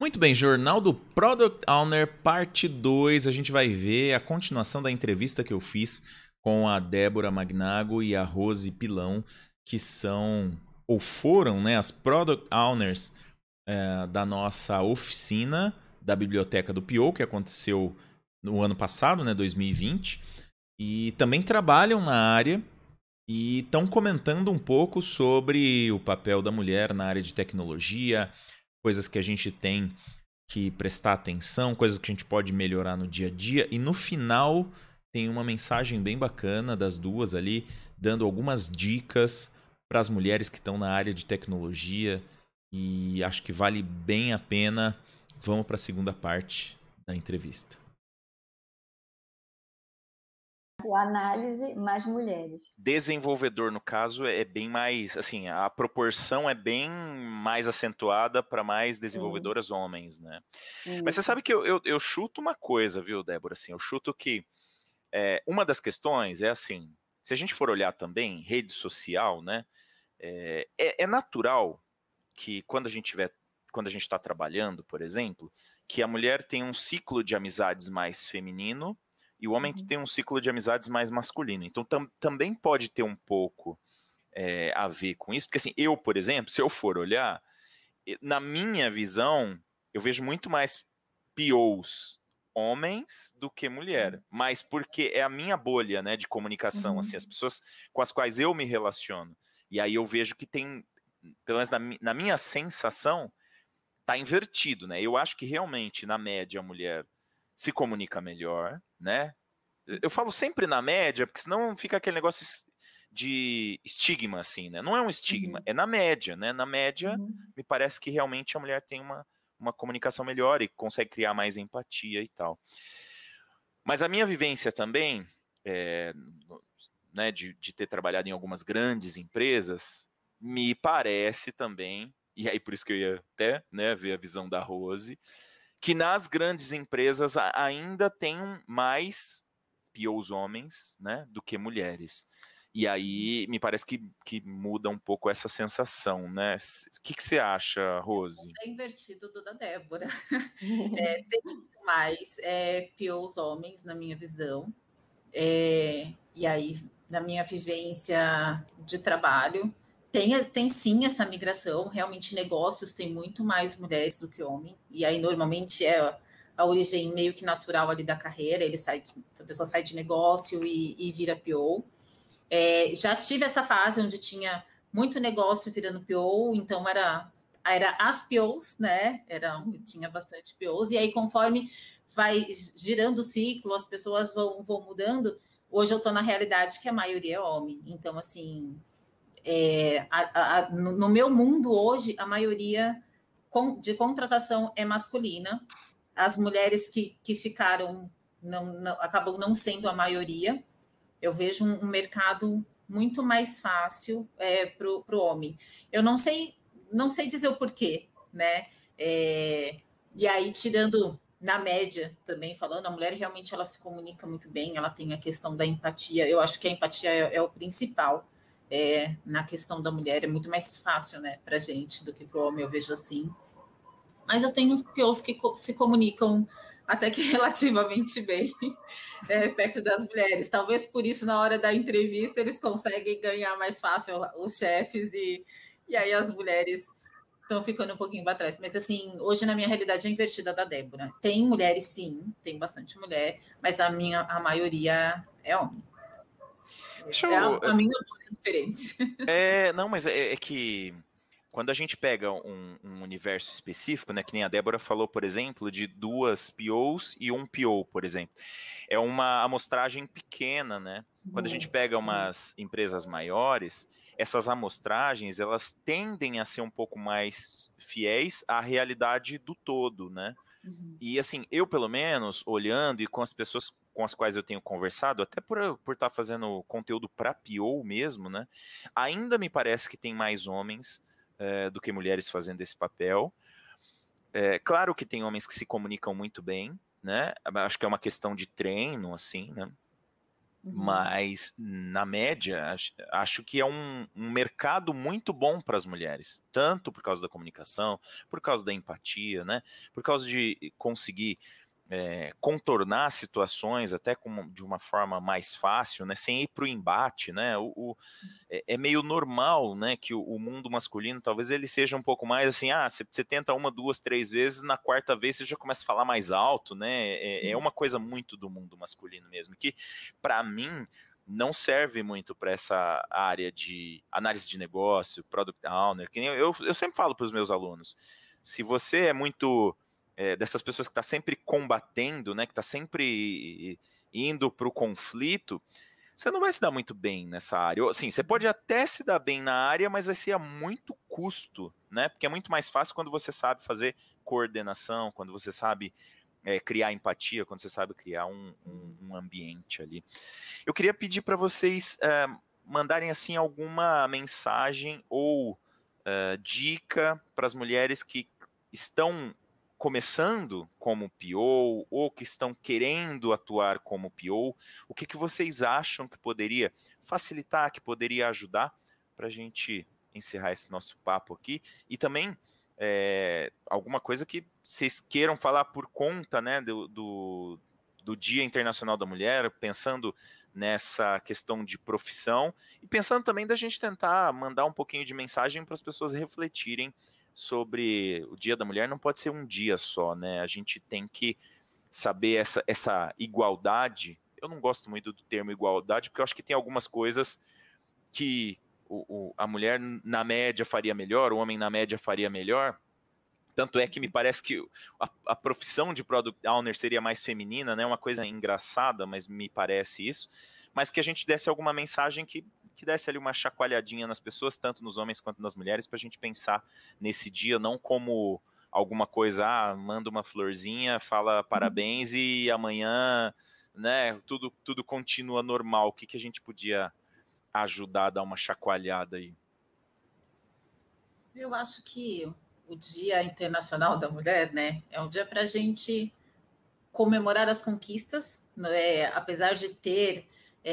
Muito bem, Jornal do Product Owner, parte 2. A gente vai ver a continuação da entrevista que eu fiz com a Débora Magnago e a Rose Pilão, que são, ou foram, né, as Product Owners da nossa oficina da Biblioteca do P.O., que aconteceu no ano passado, né, 2020. E também trabalham na área e estão comentando um pouco sobre o papel da mulher na área de tecnologia, coisas que a gente tem que prestar atenção, coisas que a gente pode melhorar no dia a dia. E no final tem uma mensagem bem bacana das duas ali, dando algumas dicas para as mulheres que estão na área de tecnologia. E acho que vale bem a pena. Vamos para a segunda parte da entrevista. Análise mais mulheres. Desenvolvedor, no caso, é bem mais, assim, a proporção é bem mais acentuada para mais desenvolvedoras homens, né? Isso. Mas você sabe que eu chuto uma coisa, viu, Débora? Assim, eu chuto que uma das questões é assim, se a gente for olhar também rede social, né, é natural que quando a gente está trabalhando, por exemplo, que a mulher tem um ciclo de amizades mais feminino e o homem tem um ciclo de amizades mais masculino. Então também pode ter um pouco a ver com isso, porque assim, eu, por exemplo, se eu for olhar, na minha visão, eu vejo muito mais POs homens do que mulher, mas porque é a minha bolha, né, de comunicação, assim, as pessoas com as quais eu me relaciono. E aí eu vejo que tem, pelo menos na minha sensação, tá invertido, né? Eu acho que realmente, na média, a mulher se comunica melhor, né? Eu falo sempre na média, porque senão fica aquele negócio de estigma, assim, né? Não é um estigma, é na média, né? Na média, me parece que realmente a mulher tem uma comunicação melhor e consegue criar mais empatia e tal. Mas a minha vivência também, né, de ter trabalhado em algumas grandes empresas, me parece também, e aí por isso que eu ia até, né, ver a visão da Rose, que nas grandes empresas ainda tem mais POs homens, né, do que mulheres. E aí me parece que muda um pouco essa sensação, né? O que você acha, Rose? É invertido do da Débora. Tem muito mais POs homens, na minha visão. E aí, na minha vivência de trabalho, tem sim essa migração. Realmente, negócios tem muito mais mulheres do que homem. E aí, normalmente, é a origem meio que natural ali da carreira. A pessoa sai de negócio e vira PO. Já tive essa fase onde tinha muito negócio virando PO, então era as POs, né? Tinha bastante POs, e aí conforme vai girando o ciclo, as pessoas vão mudando. Hoje eu estou na realidade que a maioria é homem. Então, assim, no meu mundo hoje, a maioria de contratação é masculina. As mulheres que ficaram acabam não sendo a maioria. Eu vejo um mercado muito mais fácil para o homem. Eu não sei dizer o porquê, né? E aí, tirando na média também falando, a mulher realmente ela se comunica muito bem, ela tem a questão da empatia. Eu acho que a empatia é o principal. Na questão da mulher é muito mais fácil, né, para gente do que para o homem, eu vejo assim. Mas eu tenho POs que se comunicam até que relativamente bem perto das mulheres. Talvez por isso, na hora da entrevista, eles conseguem ganhar mais fácil os chefes e aí as mulheres estão ficando um pouquinho para trás. Mas, assim, hoje na minha realidade é invertida da Débora. Tem mulheres, sim, tem bastante mulher, mas a maioria é homem. Deixa eu... A minha é diferente. Não, mas é que quando a gente pega um universo específico, né, que nem a Débora falou, por exemplo, de 2 POs e 1 PO, por exemplo, é uma amostragem pequena, né? Quando a gente pega umas empresas maiores, essas amostragens, elas tendem a ser um pouco mais fiéis à realidade do todo, né? E assim, eu pelo menos, olhando e com as pessoas com as quais eu tenho conversado, até por estar fazendo conteúdo para PO mesmo, né? Ainda me parece que tem mais homens do que mulheres fazendo esse papel. Claro que tem homens que se comunicam muito bem, né? Acho que é uma questão de treino, assim, né? Mas, na média, acho que é um mercado muito bom para as mulheres, tanto por causa da comunicação, por causa da empatia, né? Por causa de conseguir contornar situações até de uma forma mais fácil, né? Sem ir para o embate, né? É meio normal, né? Que o mundo masculino, talvez ele seja um pouco mais assim, você tenta uma, duas, três vezes, na quarta vez você já começa a falar mais alto, né? É uma coisa muito do mundo masculino mesmo, que para mim não serve muito para essa área de análise de negócio, product owner, que nem eu sempre falo para os meus alunos, se você é muito dessas pessoas que está sempre combatendo, né, que está sempre indo para o conflito, você não vai se dar muito bem nessa área. Assim, você pode até se dar bem na área, mas vai ser a muito custo, né? Porque é muito mais fácil quando você sabe fazer coordenação, quando você sabe criar empatia, quando você sabe criar um ambiente ali. Eu queria pedir para vocês mandarem assim alguma mensagem ou dica para as mulheres que estão começando como PO ou que estão querendo atuar como PO, o que vocês acham que poderia facilitar, que poderia ajudar para a gente encerrar esse nosso papo aqui? E também alguma coisa que vocês queiram falar por conta, né, do Dia Internacional da Mulher, pensando nessa questão de profissão e pensando também da gente tentar mandar um pouquinho de mensagem para as pessoas refletirem sobre o Dia da Mulher. Não pode ser um dia só, né? A gente tem que saber essa igualdade. Eu não gosto muito do termo igualdade, porque eu acho que tem algumas coisas que a mulher na média faria melhor, o homem na média faria melhor. Tanto é que me parece que a profissão de Product Owner seria mais feminina, né? Uma coisa engraçada, mas me parece isso. Mas que a gente desse alguma mensagem que desse ali uma chacoalhadinha nas pessoas, tanto nos homens quanto nas mulheres, para a gente pensar nesse dia, não como alguma coisa, manda uma florzinha, fala parabéns e amanhã, né, tudo continua normal. O que a gente podia ajudar a dar uma chacoalhada aí? Eu acho que o Dia Internacional da Mulher, né, é um dia para a gente comemorar as conquistas, né, apesar de ter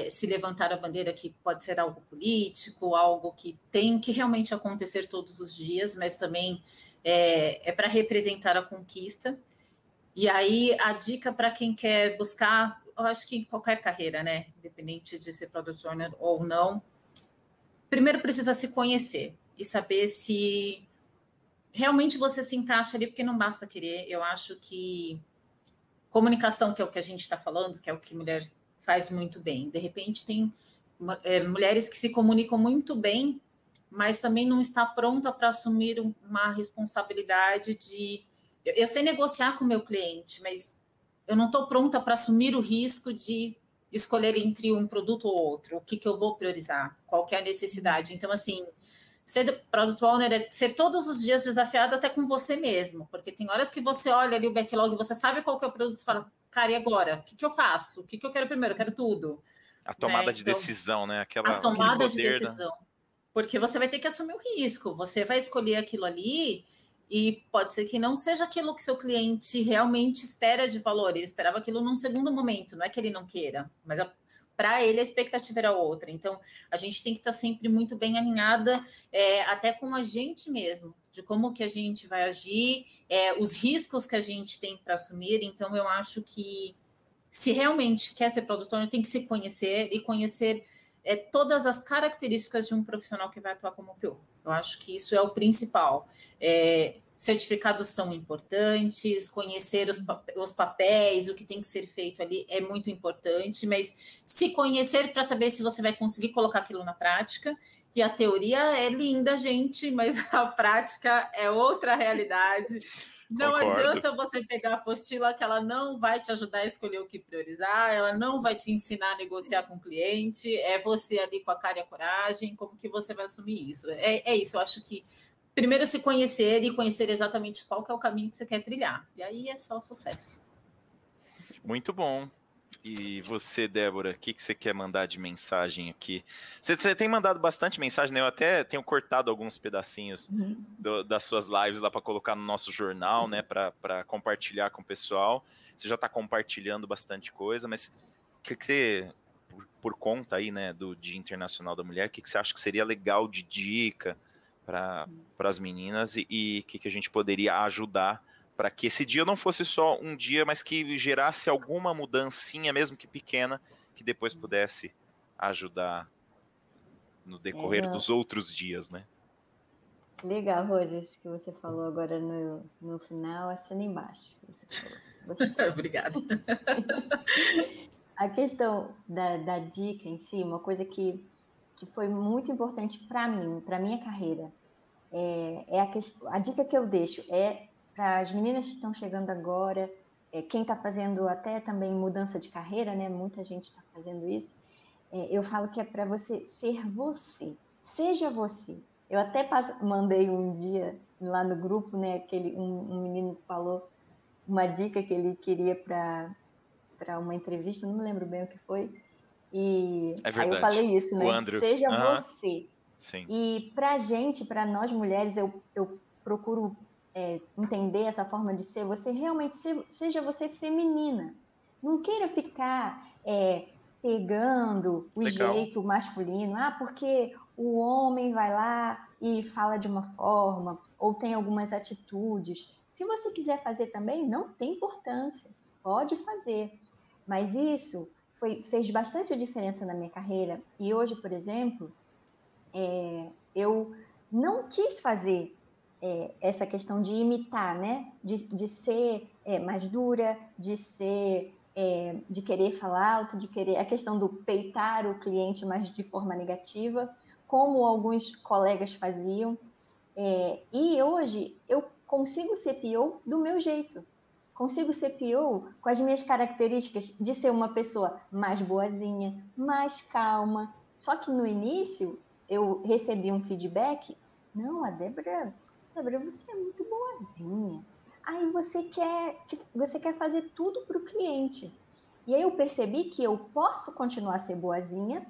se levantar a bandeira que pode ser algo político, algo que tem que realmente acontecer todos os dias, mas também é para representar a conquista. E aí a dica para quem quer buscar, eu acho que em qualquer carreira, né, independente de ser product owner ou não, primeiro precisa se conhecer e saber se realmente você se encaixa ali, porque não basta querer. Eu acho que comunicação, que é o que a gente está falando, que é o que mulher faz muito bem. De repente, tem mulheres que se comunicam muito bem, mas também não está pronta para assumir uma responsabilidade de... Eu sei negociar com o meu cliente, mas eu não estou pronta para assumir o risco de escolher entre um produto ou outro. O que eu vou priorizar? Qual que é a necessidade? Então, assim, ser Product Owner é ser todos os dias desafiado até com você mesmo, porque tem horas que você olha ali o backlog, você sabe qual que é o produto e fala, cara, e agora? O que eu faço? O que eu quero primeiro? Eu quero tudo. A tomada de decisão, né? A tomada de decisão. Porque você vai ter que assumir o risco, você vai escolher aquilo ali e pode ser que não seja aquilo que seu cliente realmente espera de valor, ele esperava aquilo num segundo momento, não é que ele não queira, mas para ele a expectativa era outra. Então, a gente tem que estar sempre muito bem alinhada, até com a gente mesmo, de como que a gente vai agir, os riscos que a gente tem para assumir. Então, eu acho que se realmente quer ser produtor, tem que se conhecer e conhecer todas as características de um profissional que vai atuar como PO. Eu acho que isso é o principal. Certificados são importantes, conhecer os papéis, o que tem que ser feito ali é muito importante, mas se conhecer para saber se você vai conseguir colocar aquilo na prática. E a teoria é linda, gente, mas a prática é outra realidade. Não adianta você pegar a apostila que ela não vai te ajudar a escolher o que priorizar, ela não vai te ensinar a negociar com o cliente, é você ali com a cara e a coragem, como que você vai assumir isso. É isso, eu acho que primeiro se conhecer e conhecer exatamente qual que é o caminho que você quer trilhar. E aí é só sucesso. Muito bom. E você, Débora, o que você quer mandar de mensagem aqui? Você tem mandado bastante mensagem, né? Eu até tenho cortado alguns pedacinhos das suas lives lá para colocar no nosso jornal, né? Para compartilhar com o pessoal. Você já está compartilhando bastante coisa, mas o que você... por conta aí, né, do Dia Internacional da Mulher, o que você acha que seria legal de dica para as meninas e que a gente poderia ajudar para que esse dia não fosse só um dia, mas que gerasse alguma mudancinha, mesmo que pequena, que depois pudesse ajudar no decorrer dos outros dias, né? Legal, Rose, isso que você falou agora no final, assina embaixo. Que você falou. Obrigada. A questão da dica em si, uma coisa que foi muito importante para mim, para minha carreira, a dica que eu deixo é para as meninas que estão chegando agora, quem está fazendo até também mudança de carreira, né? Muita gente está fazendo isso. Eu falo que é para você ser você, seja você. Eu até mandei um dia lá no grupo, né? Um menino falou uma dica que ele queria para uma entrevista, não me lembro bem o que foi. E aí eu falei isso, né? O Andrew. Seja você. Sim. E para nós mulheres, eu procuro entender essa forma de ser você, realmente seja você feminina. Não queira ficar pegando o jeito masculino, porque o homem vai lá e fala de uma forma, ou tem algumas atitudes. Se você quiser fazer também, não tem importância, pode fazer. Mas isso fez bastante diferença na minha carreira. E hoje, por exemplo, eu não quis fazer essa questão de imitar, né? De ser mais dura, de querer falar alto, a questão do peitar o cliente, mas de forma negativa, como alguns colegas faziam. E hoje eu consigo ser PO do meu jeito. Consigo ser PO com as minhas características de ser uma pessoa mais boazinha, mais calma. Só que no início eu recebi um feedback. Não, a Débora, você é muito boazinha. Aí você quer fazer tudo para o cliente. E aí eu percebi que eu posso continuar a ser boazinha,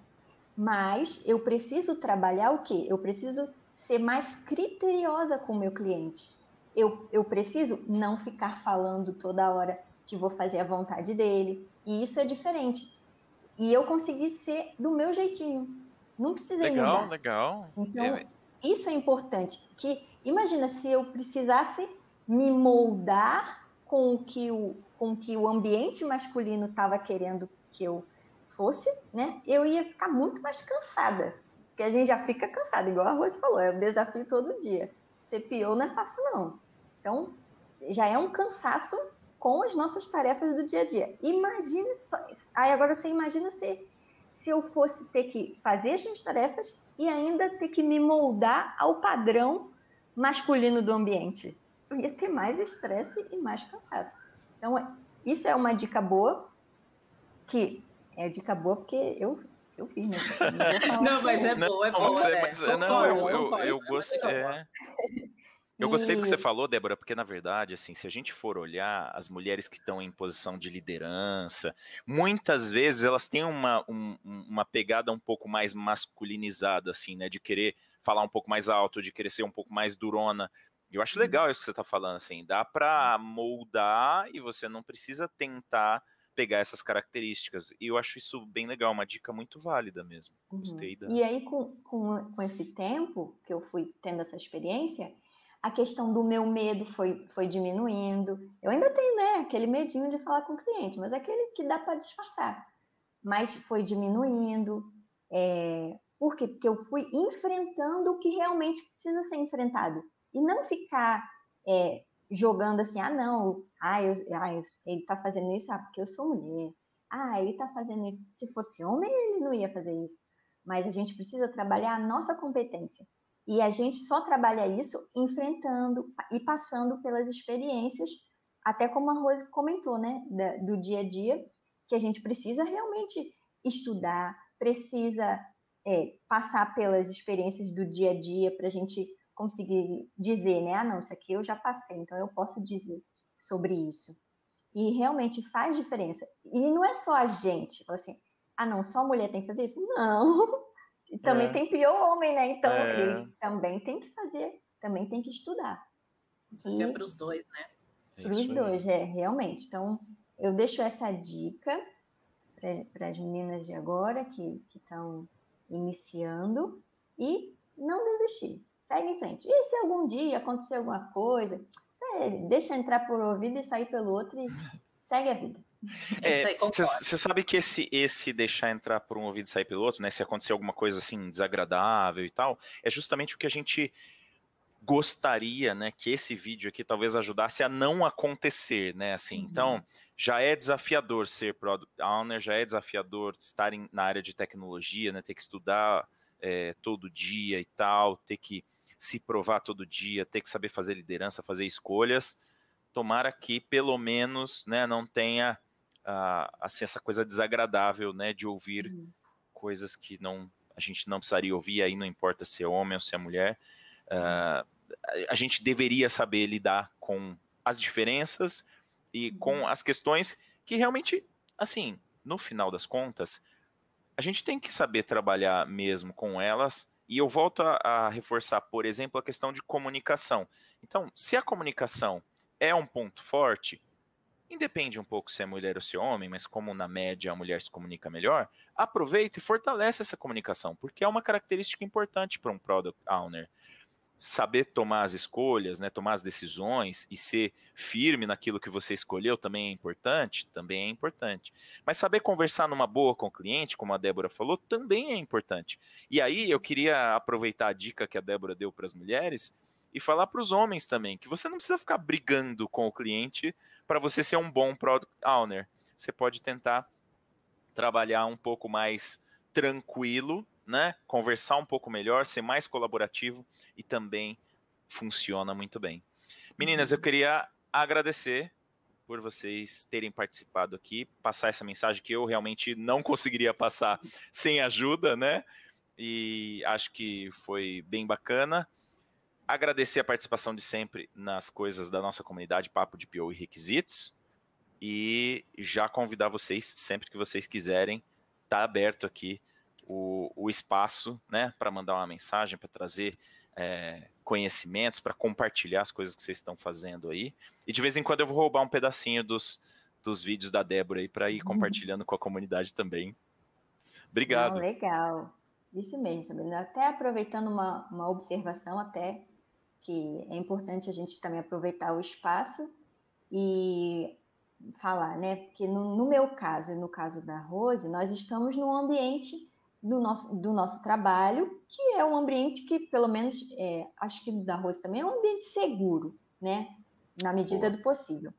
mas eu preciso trabalhar o quê? Eu preciso ser mais criteriosa com o meu cliente. Eu preciso não ficar falando toda hora que vou fazer a vontade dele. E isso é diferente. E eu consegui ser do meu jeitinho. Não precisei mudar. Legal. Então, isso é importante. Imagina se eu precisasse me moldar com o que o ambiente masculino estava querendo que eu fosse, né? Eu ia ficar muito mais cansada. Porque a gente já fica cansada, igual a Rose falou, é um desafio todo dia. Ser PO não é fácil, não. Então, já é um cansaço com as nossas tarefas do dia a dia. Imagine só. Aí agora você imagina se eu fosse ter que fazer as minhas tarefas e ainda ter que me moldar ao padrão masculino do ambiente. Eu ia ter mais estresse e mais cansaço. Então, isso é uma dica boa, que é dica boa porque eu fiz, né? Não, mas é boa, é boa. Eu gostei. Eu gostei do que você falou, Débora, porque na verdade, assim, se a gente for olhar as mulheres que estão em posição de liderança, muitas vezes elas têm uma pegada um pouco mais masculinizada, assim, né, de querer falar um pouco mais alto, de querer ser um pouco mais durona. Eu acho legal isso que você está falando, assim, dá para moldar e você não precisa tentar pegar essas características. E eu acho isso bem legal, uma dica muito válida mesmo. Gostei da... E aí, com esse tempo que eu fui tendo essa experiência, a questão do meu medo foi diminuindo. Eu ainda tenho, né, aquele medinho de falar com o cliente, mas é aquele que dá para disfarçar. Mas foi diminuindo. Por quê? Porque eu fui enfrentando o que realmente precisa ser enfrentado. E não ficar jogando assim, não, ele está fazendo isso porque eu sou mulher. Ele está fazendo isso. Se fosse homem, ele não ia fazer isso. Mas a gente precisa trabalhar a nossa competência. E a gente só trabalha isso enfrentando e passando pelas experiências, até como a Rose comentou, né, do dia a dia, que a gente precisa realmente estudar, precisa passar pelas experiências do dia a dia para a gente conseguir dizer, né, não, isso aqui eu já passei, então eu posso dizer sobre isso. E realmente faz diferença. E não é só a gente, assim, não, só mulher tem que fazer isso? Não! E também tem pior homem, né? Então, ele também tem que fazer, também tem que estudar. Isso é para os dois, né? Para os dois, realmente. Então, eu deixo essa dica para as meninas de agora que estão iniciando e não desistir. Segue em frente. E se algum dia acontecer alguma coisa, deixa entrar por um ouvido e sair pelo outro e segue a vida. Você sabe que esse deixar entrar por um ouvido e sair pelo outro, né? Se acontecer alguma coisa assim desagradável e tal, é justamente o que a gente gostaria, né? Que esse vídeo aqui talvez ajudasse a não acontecer, né? Assim, então já é desafiador ser Product Owner, já é desafiador estar na área de tecnologia, né? Ter que estudar todo dia e tal, ter que se provar todo dia, ter que saber fazer liderança, fazer escolhas. Tomara que pelo menos, né, não tenha assim, essa coisa desagradável, né, de ouvir coisas que a gente não precisaria ouvir, aí não importa se é homem ou se é mulher. A gente deveria saber lidar com as diferenças e com as questões que realmente, assim, no final das contas, a gente tem que saber trabalhar mesmo com elas. E eu volto a reforçar, por exemplo, a questão de comunicação. Então, se a comunicação é um ponto forte, independe um pouco se é mulher ou se é homem, mas como na média a mulher se comunica melhor, aproveita e fortalece essa comunicação, porque é uma característica importante para um Product Owner. Saber tomar as escolhas, né, tomar as decisões e ser firme naquilo que você escolheu também é importante, Mas saber conversar numa boa com o cliente, como a Débora falou, também é importante. E aí eu queria aproveitar a dica que a Débora deu para as mulheres e falar para os homens também, que você não precisa ficar brigando com o cliente para você ser um bom Product Owner. Você pode tentar trabalhar um pouco mais tranquilo, né? Conversar um pouco melhor, ser mais colaborativo e também funciona muito bem. Meninas, eu queria agradecer por vocês terem participado aqui, passar essa mensagem que eu realmente não conseguiria passar sem ajuda, né? E acho que foi bem bacana. Agradecer a participação de sempre nas coisas da nossa comunidade, Papo de PO e Requisitos. E já convidar vocês, sempre que vocês quiserem, tá aberto aqui o espaço, né, para mandar uma mensagem, para trazer conhecimentos, para compartilhar as coisas que vocês estão fazendo aí. E de vez em quando eu vou roubar um pedacinho dos vídeos da Débora aí para ir compartilhando com a comunidade também. Obrigado. Não, legal. Isso mesmo, Sabrina. Até aproveitando uma observação até, que é importante a gente também aproveitar o espaço e falar, né? Porque no meu caso e no caso da Rose, nós estamos num ambiente do nosso trabalho, que é um ambiente que, pelo menos, acho que da Rose também é um ambiente seguro, né? Na medida do possível.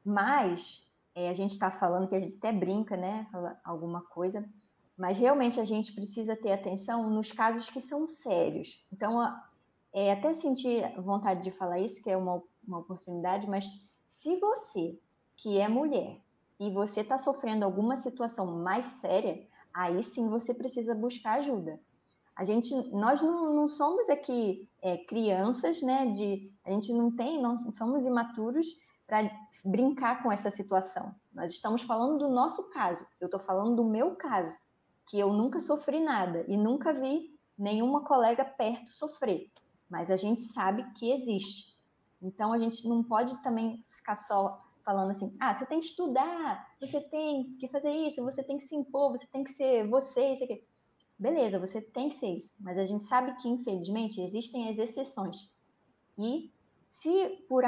Mas a gente está falando que a gente até brinca, né? Fala alguma coisa, mas realmente a gente precisa ter atenção nos casos que são sérios. Então, até senti vontade de falar isso, que é uma oportunidade, mas se você, que é mulher, e você está sofrendo alguma situação mais séria, aí sim você precisa buscar ajuda. Nós não somos aqui crianças, né? A gente não somos imaturos para brincar com essa situação. Nós estamos falando do nosso caso. Eu estou falando do meu caso, que eu nunca sofri nada e nunca vi nenhuma colega perto sofrer. Mas a gente sabe que existe. Então, a gente não pode também ficar só falando assim, você tem que estudar, você tem que fazer isso, você tem que se impor, você tem que ser você, isso aqui. Beleza, você tem que ser isso. Mas a gente sabe que, infelizmente, existem as exceções. E se por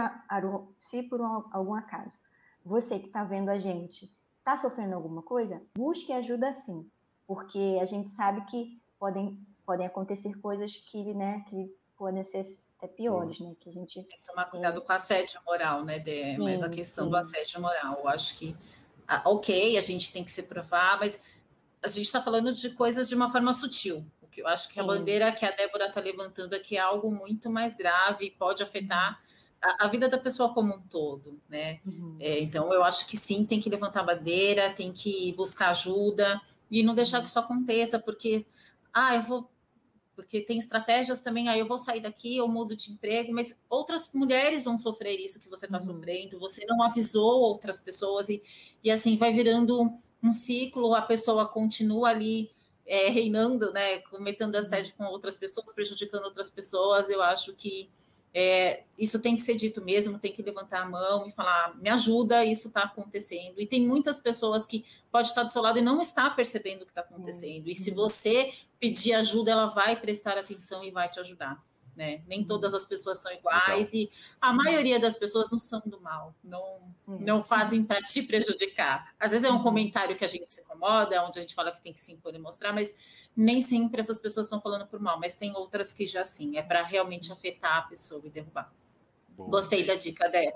algum acaso você que está vendo a gente está sofrendo alguma coisa, busque ajuda sim. Porque a gente sabe que podem acontecer coisas que podem ser até piores, né? Que a gente tem que tomar cuidado com assédio moral, né, Dé? Mas a questão do assédio moral, eu acho que, ok, a gente tem que se provar, mas a gente está falando de coisas de uma forma sutil. Eu acho que a bandeira que a Débora está levantando aqui é algo muito mais grave e pode afetar a vida da pessoa como um todo, né? Então, eu acho que sim, tem que levantar a bandeira, tem que buscar ajuda e não deixar que isso aconteça, porque porque tem estratégias também, eu vou sair daqui, eu mudo de emprego, mas outras mulheres vão sofrer isso que você está sofrendo, você não avisou outras pessoas e assim vai virando um ciclo, a pessoa continua ali reinando, né, cometendo assédio com outras pessoas, prejudicando outras pessoas. Eu acho que Isso tem que ser dito mesmo, tem que levantar a mão e falar, me ajuda, isso está acontecendo. E tem muitas pessoas que pode estar do seu lado e não está percebendo o que está acontecendo. E se você pedir ajuda, ela vai prestar atenção e vai te ajudar. Né? Nem todas as pessoas são iguais. Legal. E a maioria das pessoas não são do mal, não fazem para te prejudicar. Às vezes é um comentário que a gente se incomoda, onde a gente fala que tem que se impor e mostrar, mas nem sempre essas pessoas estão falando por mal, mas tem outras que já sim, é para realmente afetar a pessoa e derrubar. Boa. Gostei da dica, Dé.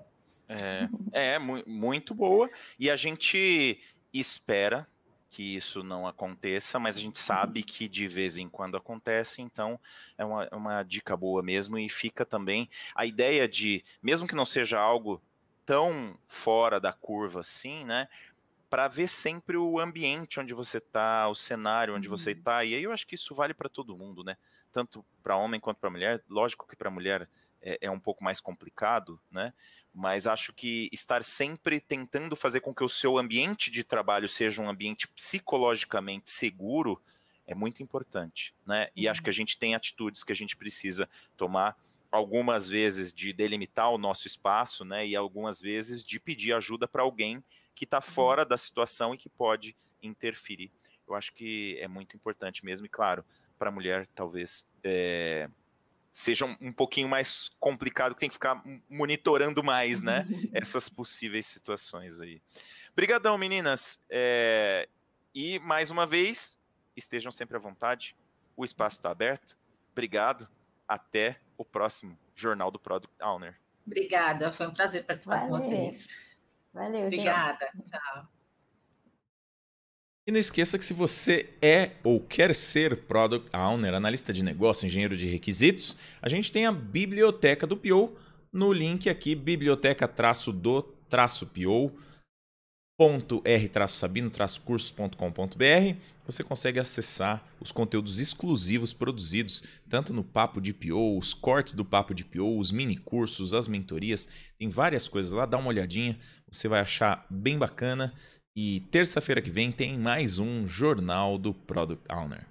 Muito boa. E a gente espera que isso não aconteça, mas a gente sabe que de vez em quando acontece, então é uma dica boa mesmo. E fica também a ideia de, mesmo que não seja algo tão fora da curva assim, né, para ver sempre o ambiente onde você está, o cenário onde você está. E aí eu acho que isso vale para todo mundo, né, tanto para homem quanto para mulher. Lógico que para mulher é um pouco mais complicado, né? Mas acho que estar sempre tentando fazer com que o seu ambiente de trabalho seja um ambiente psicologicamente seguro é muito importante, né? E acho que a gente tem atitudes que a gente precisa tomar, algumas vezes de delimitar o nosso espaço, né? E algumas vezes de pedir ajuda para alguém que está fora da situação e que pode interferir. Eu acho que é muito importante mesmo. E claro, para a mulher talvez seja um pouquinho mais complicado, que tem que ficar monitorando mais, né, essas possíveis situações aí. Obrigadão, meninas. E, mais uma vez, estejam sempre à vontade. O espaço está aberto. Obrigado. Até o próximo Jornal do Product Owner. Obrigada. Foi um prazer participar com vocês. Valeu, obrigada. Gente. Tchau. E não esqueça que se você é ou quer ser Product Owner, analista de negócio, engenheiro de requisitos, a gente tem a biblioteca do PO no link aqui, biblioteca-do-PO.r-sabino-cursos.com.br. Você consegue acessar os conteúdos exclusivos produzidos, tanto no Papo de PO, os cortes do Papo de PO, os mini cursos, as mentorias, tem várias coisas lá, dá uma olhadinha, você vai achar bem bacana. E terça-feira que vem tem mais um Jornal do Product Owner.